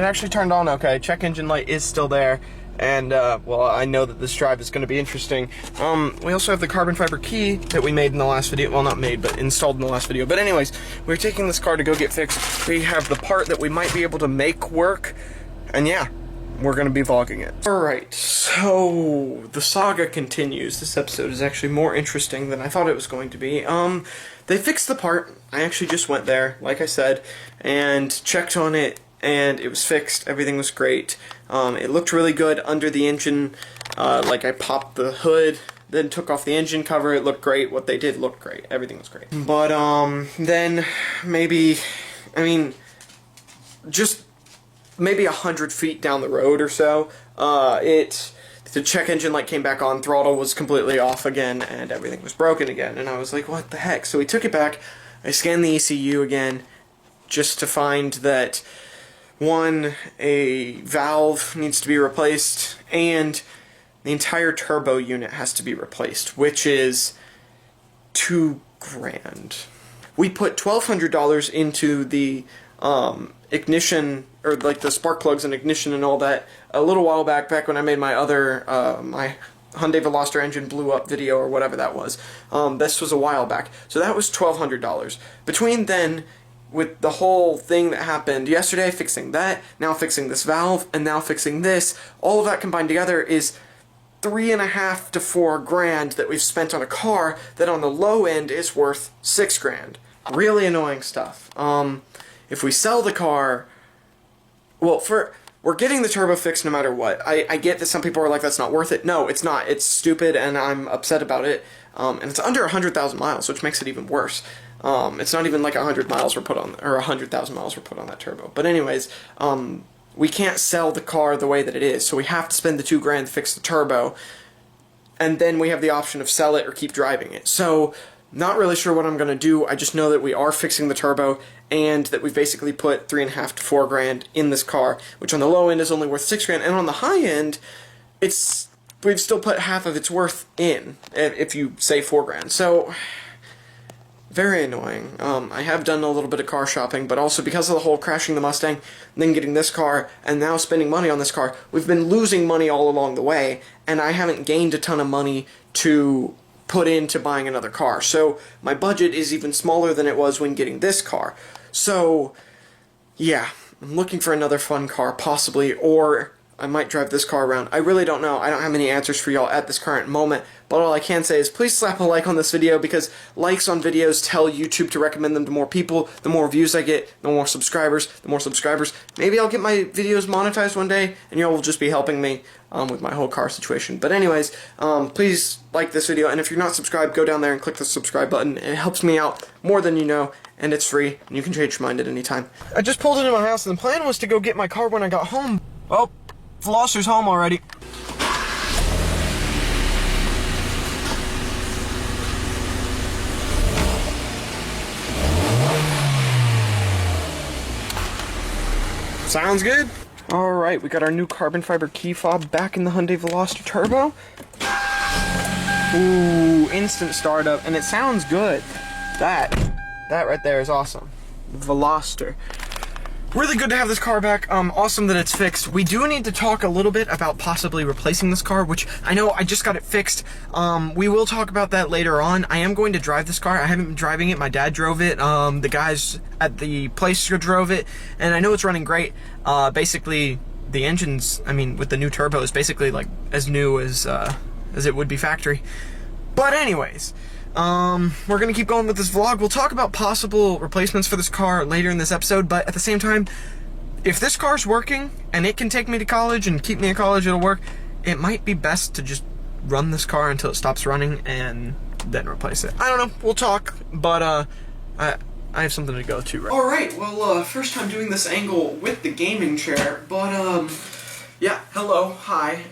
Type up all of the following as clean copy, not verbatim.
actually turned on okay. Check engine light is still there. And, well, I know that this drive is going to be interesting. We also have the carbon fiber key that we made in the last video. Well, not made, but installed in the last video. But anyways, we're taking this car to go get fixed. We have the part that we might be able to make work. And yeah, we're going to be vlogging it. Alright, so the saga continues. This episode is actually more interesting than I thought it was going to be. They fixed the part. I actually just went there, like I said, and checked on it. And it was fixed. Everything was great. It looked really good under the engine. Like I popped the hood, then took off the engine cover. It looked great. What they did looked great. Everything was great. But then maybe, I mean, just maybe 100 feet down the road or so, the check engine light came back on. Throttle was completely off again, and everything was broken again. And I was like, what the heck? So we took it back. I scanned the ECU again, just to find that. One, a valve needs to be replaced, and the entire turbo unit has to be replaced, which is $2,000. We put $1,200 into the ignition, or like the spark plugs and ignition and all that, a little while back when I made my other, my Hyundai Veloster engine blew up video or whatever that was. This was a while back. So that was $1,200. Between then, with the whole thing that happened yesterday, fixing that, now fixing this valve, and now fixing this, all of that combined together is $3,500 to $4,000 that we've spent on a car that on the low end is worth $6,000. Really annoying stuff. If we sell the car, well, we're getting the turbo fixed no matter what. I get that some people are like, that's not worth it. No, it's not. It's stupid, and I'm upset about it. And it's under 100,000 miles, which makes it even worse. It's not even like 100 miles were put on, or 100,000 miles were put on that turbo. But anyways, we can't sell the car the way that it is, so we have to spend the $2,000 to fix the turbo, and then we have the option of sell it or keep driving it. So, not really sure what I'm going to do. I just know that we are fixing the turbo, and that we've basically put $3,500 to $4,000 in this car, which on the low end is only worth $6,000, and on the high end, we've still put half of its worth in, if you say $4,000. So, very annoying. I have done a little bit of car shopping, but also because of the whole crashing the Mustang, then getting this car, and now spending money on this car, we've been losing money all along the way, and I haven't gained a ton of money to put into buying another car. So my budget is even smaller than it was when getting this car. So, yeah, I'm looking for another fun car, possibly, or I might drive this car around. I really don't know. I don't have any answers for y'all at this current moment, but all I can say is please slap a like on this video, because likes on videos tell YouTube to recommend them to more people. The more views I get, the more subscribers, maybe I'll get my videos monetized one day, and y'all will just be helping me with my whole car situation. But anyways, please like this video, and if you're not subscribed, go down there and click the subscribe button. It helps me out more than you know, and it's free, and you can change your mind at any time. I just pulled into my house, and the plan was to go get my car when I got home. Well, Veloster's home already. Sounds good. Alright, we got our new carbon fiber key fob back in the Hyundai Veloster Turbo. Ooh, instant startup, and it sounds good. That right there is awesome. Veloster. Really good to have this car back. Awesome that it's fixed. We do need to talk a little bit about possibly replacing this car, which I know I just got it fixed. We will talk about that later on. I am going to drive this car. I haven't been driving it. My dad drove it. The guys at the place drove it, and I know it's running great. Basically, the engine's, I mean, with the new turbo, is basically like as new as it would be factory. But anyways, we're gonna keep going with this vlog. We'll talk about possible replacements for this car later in this episode, but at the same time, if this car's working and it can take me to college and keep me in college, it'll work, it might be best to just run this car until it stops running and then replace it. I don't know, we'll talk, but I have something to go to right now. Alright, well, first time doing this angle with the gaming chair, but yeah, hello, hi.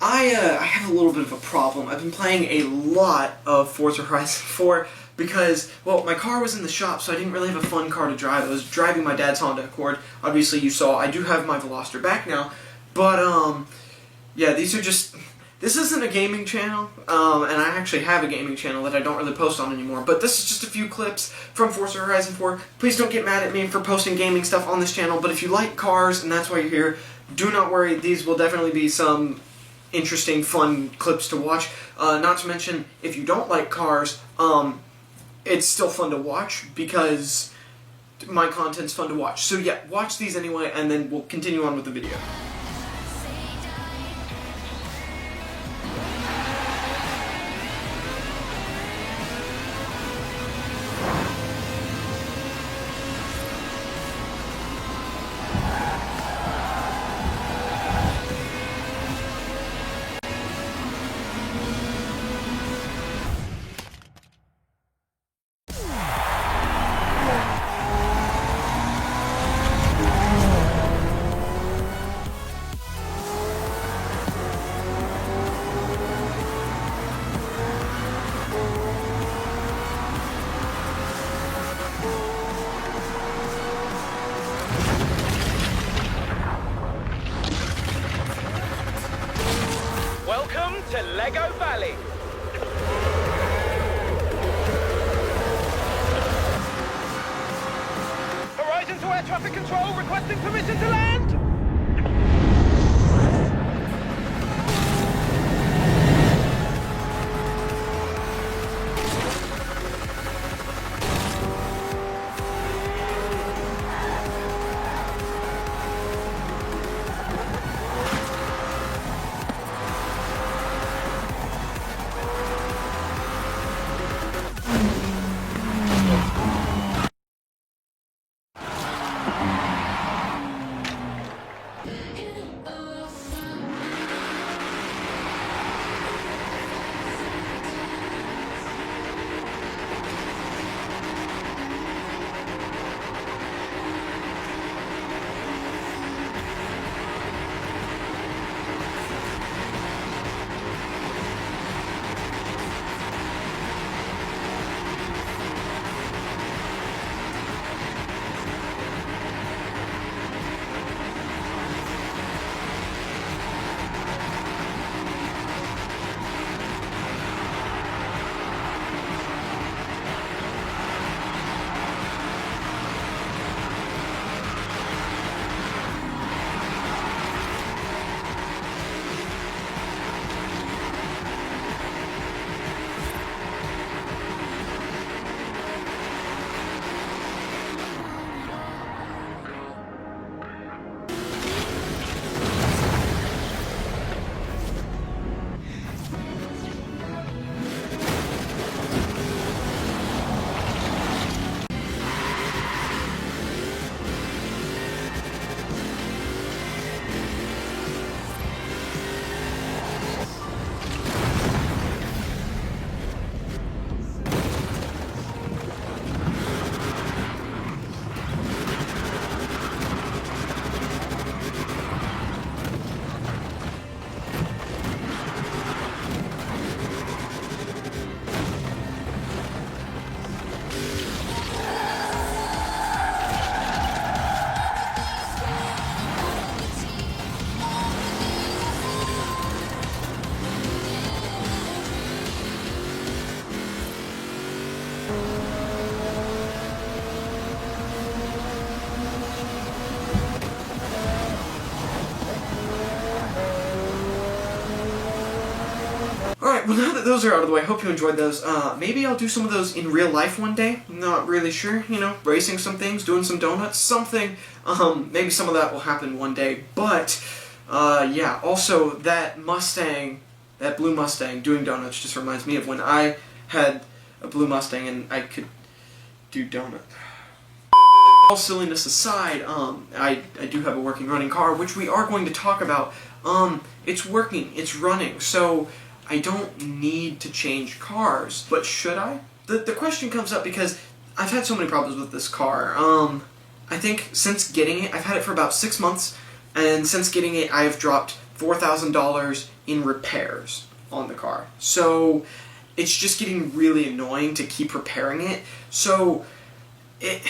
I have a little bit of a problem. I've been playing a lot of Forza Horizon 4 because, well, my car was in the shop, so I didn't really have a fun car to drive. I was driving my dad's Honda Accord. Obviously, you saw I do have my Veloster back now, but, yeah, these are just... This isn't a gaming channel, and I actually have a gaming channel that I don't really post on anymore, but this is just a few clips from Forza Horizon 4. Please don't get mad at me for posting gaming stuff on this channel, but if you like cars and that's why you're here, do not worry, these will definitely be some interesting, fun clips to watch. Not to mention, if you don't like cars, it's still fun to watch because my content's fun to watch. So yeah, watch these anyway, and then we'll continue on with the video. Welcome to Lego Valley. Horizon to air traffic control, requesting permission to land. Alright, well now that those are out of the way, I hope you enjoyed those. Maybe I'll do some of those in real life one day. Not really sure, you know, racing some things, doing some donuts, something. Maybe some of that will happen one day. But, yeah, also that Mustang, that blue Mustang doing donuts just reminds me of when I had a blue Mustang and I could do donuts. All silliness aside, I do have a working running car, which we are going to talk about. It's working, it's running, so I don't need to change cars. But should I? The question comes up because I've had so many problems with this car. I think since getting it, I've had it for about 6 months, and since getting it, I've dropped $4,000 in repairs on the car. So it's just getting really annoying to keep repairing it. So it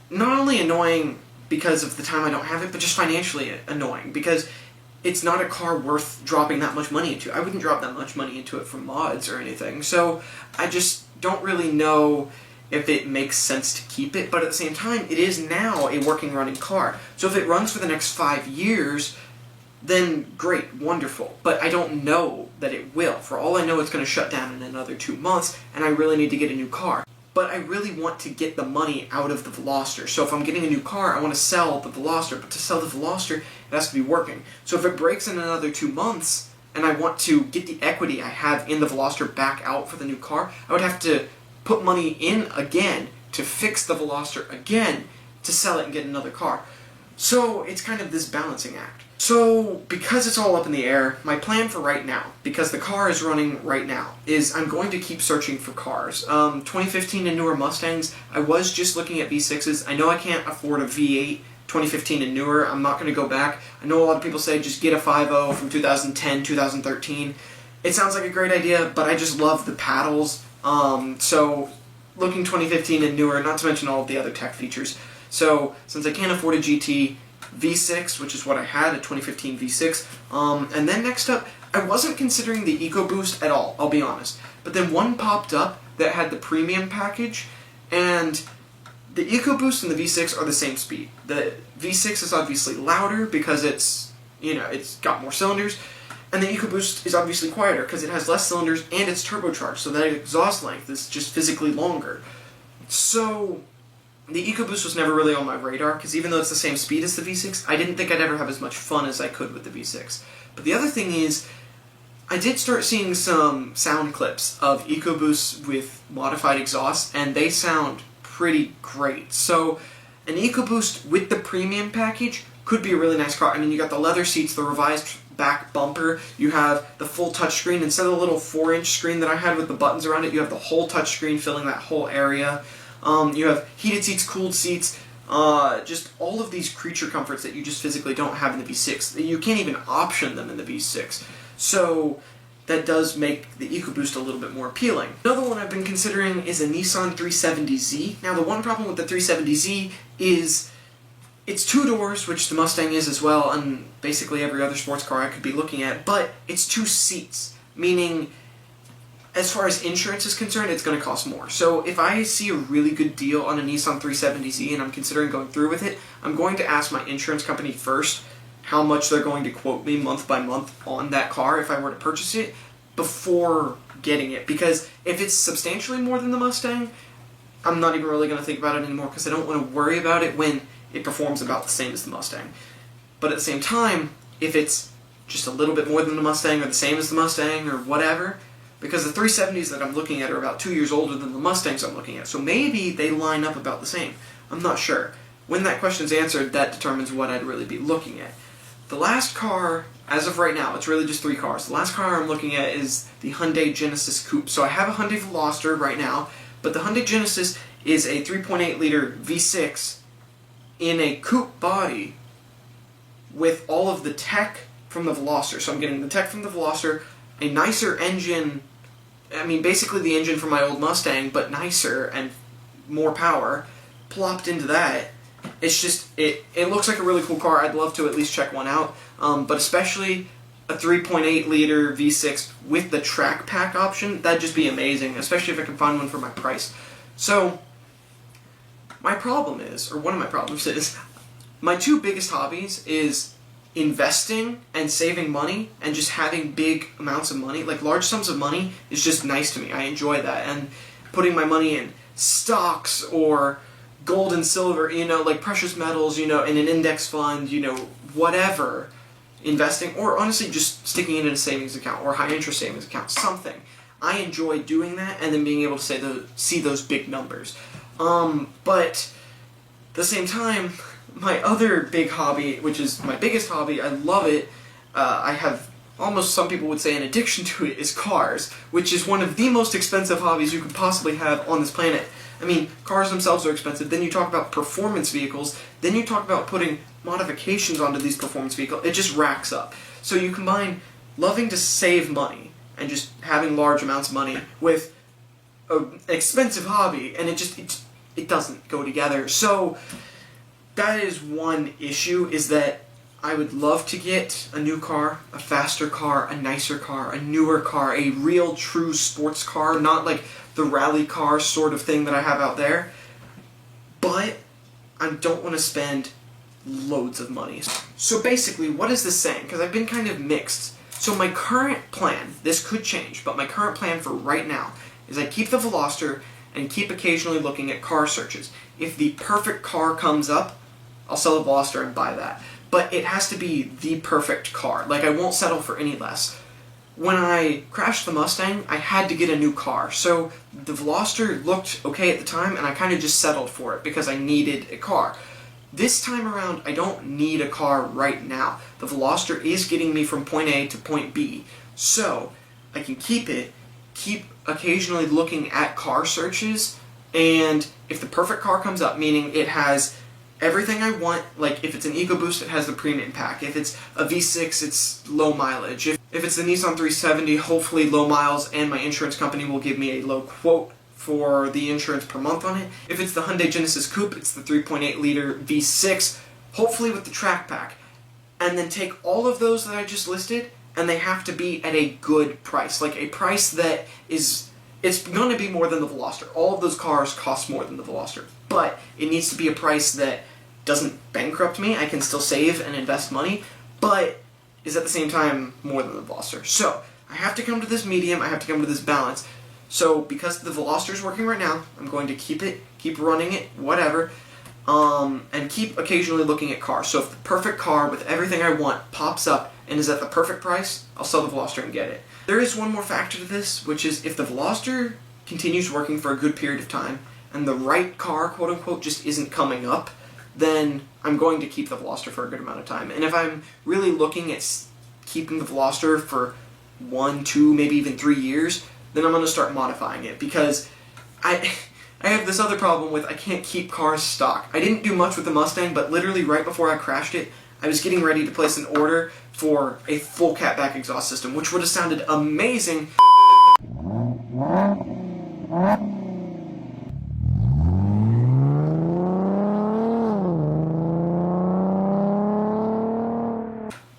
not only annoying because of the time I don't have it, but just financially annoying because it's not a car worth dropping that much money into. I wouldn't drop that much money into it for mods or anything. So I just don't really know if it makes sense to keep it, but at the same time, it is now a working, running car. So if it runs for the next 5 years, then great, wonderful. But I don't know that it will. For all I know, it's going to shut down in another 2 months, and I really need to get a new car. But I really want to get the money out of the Veloster. So if I'm getting a new car, I want to sell the Veloster. But to sell the Veloster, it has to be working. So if it breaks in another 2 months, and I want to get the equity I have in the Veloster back out for the new car, I would have to put money in again to fix the Veloster again to sell it and get another car. So it's kind of this balancing act. So because it's all up in the air, my plan for right now, because the car is running right now, is I'm going to keep searching for cars. 2015 and newer Mustangs, I was just looking at V6s. I know I can't afford a V8 2015 and newer. I'm not going to go back. I know a lot of people say just get a 5.0 from 2010, 2013. It sounds like a great idea, but I just love the paddles. So looking 2015 and newer, not to mention all of the other tech features. So since I can't afford a GT, V6, which is what I had, a 2015 V6. And then next up, I wasn't considering the EcoBoost at all, I'll be honest. But then one popped up that had the premium package, and the EcoBoost and the V6 are the same speed. The V6 is obviously louder because it's got more cylinders, and the EcoBoost is obviously quieter because it has less cylinders and it's turbocharged, so that exhaust length is just physically longer. So the EcoBoost was never really on my radar, because even though it's the same speed as the V6, I didn't think I'd ever have as much fun as I could with the V6. But the other thing is, I did start seeing some sound clips of EcoBoosts with modified exhaust, and they sound pretty great. So an EcoBoost with the premium package could be a really nice car. I mean, you got the leather seats, the revised back bumper, you have the full touchscreen. Instead of the little 4-inch screen that I had with the buttons around it, you have the whole touchscreen filling that whole area. You have heated seats, cooled seats, just all of these creature comforts that you just physically don't have in the V6. You can't even option them in the V6. So that does make the EcoBoost a little bit more appealing. Another one I've been considering is a Nissan 370Z. Now the one problem with the 370Z is it's 2 doors, which the Mustang is as well, and basically every other sports car I could be looking at, but it's 2 seats, meaning as far as insurance is concerned, it's going to cost more. So if I see a really good deal on a Nissan 370Z and I'm considering going through with it, I'm going to ask my insurance company first how much they're going to quote me month by month on that car if I were to purchase it before getting it. Because if it's substantially more than the Mustang, I'm not even really going to think about it anymore, because I don't want to worry about it when it performs about the same as the Mustang. But at the same time, if it's just a little bit more than the Mustang or the same as the Mustang or whatever, because the 370s that I'm looking at are about 2 years older than the Mustangs I'm looking at, so maybe they line up about the same. I'm not sure. When that question's answered, that determines what I'd really be looking at. The last car, as of right now, it's really just 3 cars. The last car I'm looking at is the Hyundai Genesis Coupe. So I have a Hyundai Veloster right now, but the Hyundai Genesis is a 3.8 liter V6 in a coupe body with all of the tech from the Veloster. So I'm getting the tech from the Veloster, a nicer engine, I mean basically the engine from my old Mustang, but nicer and more power, plopped into that. It's just, it looks like a really cool car. I'd love to at least check one out, but especially a 3.8 liter V6 with the track pack option, that'd just be amazing, especially if I can find one for my price. So my problem is, or one of my problems is, my 2 biggest hobbies is investing and saving money and just having big amounts of money. Like large sums of money is just nice to me. I enjoy that. And putting my money in stocks or gold and silver, like precious metals, in an index fund, whatever, investing, or honestly just sticking it in a savings account or high interest savings account, something. I enjoy doing that and then being able to see those big numbers. But at the same time, my other big hobby, which is my biggest hobby, I love it, I have almost, some people would say, an addiction to it, is cars, which is one of the most expensive hobbies you could possibly have on this planet. I mean, cars themselves are expensive, then you talk about performance vehicles, then you talk about putting modifications onto these performance vehicles, it just racks up. So you combine loving to save money and just having large amounts of money with an expensive hobby, and it doesn't go together. So that is one issue, is that I would love to get a new car, a faster car, a nicer car, a newer car, a real true sports car, not like the rally car sort of thing that I have out there. But I don't want to spend loads of money. So basically, what is this saying? Because I've been kind of mixed. So my current plan, this could change, but my current plan for right now is I keep the Veloster and keep occasionally looking at car searches. If the perfect car comes up, I'll sell the Veloster and buy that. But it has to be the perfect car. Like, I won't settle for any less. When I crashed the Mustang, I had to get a new car. So the Veloster looked okay at the time, and I kind of just settled for it because I needed a car. This time around, I don't need a car right now. The Veloster is getting me from point A to point B. So I can keep it, keep occasionally looking at car searches, and if the perfect car comes up, meaning it has everything I want, like if it's an EcoBoost, it has the premium pack. If it's a V6, it's low mileage. If it's the Nissan 370, hopefully low miles, and my insurance company will give me a low quote for the insurance per month on it. If it's the Hyundai Genesis Coupe, it's the 3.8 liter V6, hopefully with the track pack. And then take all of those that I just listed, and they have to be at a good price. Like a price that is, it's going to be more than the Veloster. All of those cars cost more than the Veloster. But it needs to be a price that doesn't bankrupt me. I can still save and invest money, but is at the same time more than the Veloster. So I have to come to this medium, I have to come to this balance. So because the Veloster is working right now, I'm going to keep it, keep running it, whatever, and keep occasionally looking at cars. So if the perfect car with everything I want pops up and is at the perfect price, I'll sell the Veloster and get it. There is one more factor to this, which is if the Veloster continues working for a good period of time and the right car, quote unquote, just isn't coming up, then I'm going to keep the Veloster for a good amount of time. And if I'm really looking at keeping the Veloster for 1, 2, maybe even 3 years, then I'm going to start modifying it, because I have this other problem with I can't keep cars stock. I didn't do much with the Mustang, but literally right before I crashed it, I was getting ready to place an order for a full catback exhaust system, which would have sounded amazing.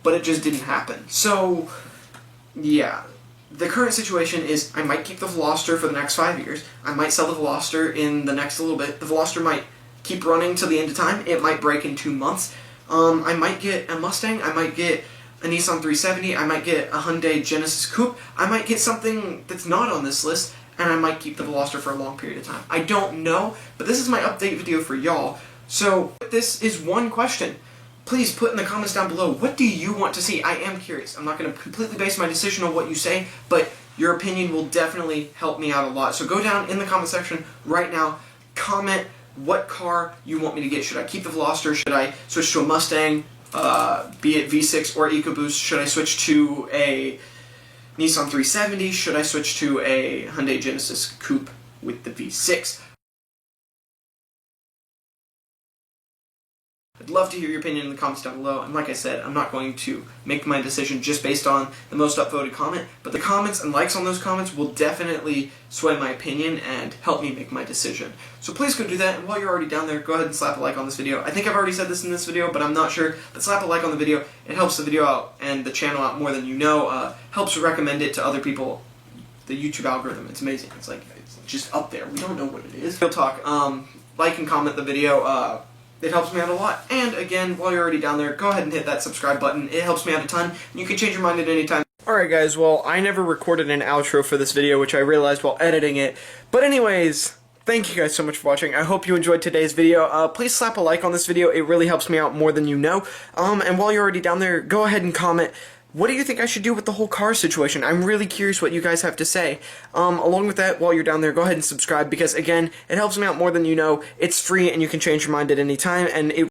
But it just didn't happen. So, yeah. The current situation is I might keep the Veloster for the next 5 years. I might sell the Veloster in the next little bit. The Veloster might keep running till the end of time. It might break in 2 months. I might get a Mustang. I might get a Nissan 370. I might get a Hyundai Genesis Coupe. I might get something that's not on this list, and I might keep the Veloster for a long period of time. I don't know, but this is my update video for y'all. So this is one question. Please put in the comments down below, what do you want to see? I am curious. I'm not going to completely base my decision on what you say, but your opinion will definitely help me out a lot. So go down in the comment section right now, comment what car you want me to get. Should I keep the Veloster? Should I switch to a Mustang, be it V6 or EcoBoost? Should I switch to a Nissan 370? Should I switch to a Hyundai Genesis Coupe with the V6? I'd love to hear your opinion in the comments down below, and like I said, I'm not going to make my decision just based on the most upvoted comment, but the comments and likes on those comments will definitely sway my opinion and help me make my decision. So please go do that, and while you're already down there, go ahead and slap a like on this video. I think I've already said this in this video, but I'm not sure, but slap a like on the video. It helps the video out and the channel out more than you know, helps recommend it to other people. The YouTube algorithm, it's amazing. It's like, it's just up there. We don't know what it is. Real talk, like and comment the video, it helps me out a lot. And again, while you're already down there, go ahead and hit that subscribe button. It helps me out a ton, and you can change your mind at any time. Alright guys, well, I never recorded an outro for this video, which I realized while editing it. But anyways, thank you guys so much for watching. I hope you enjoyed today's video. Please slap a like on this video. It really helps me out more than you know. And while you're already down there, go ahead and comment, what do you think I should do with the whole car situation? I'm really curious what you guys have to say. Along with that, while you're down there, go ahead and subscribe, because again, it helps me out more than you know. It's free and you can change your mind at any time, and it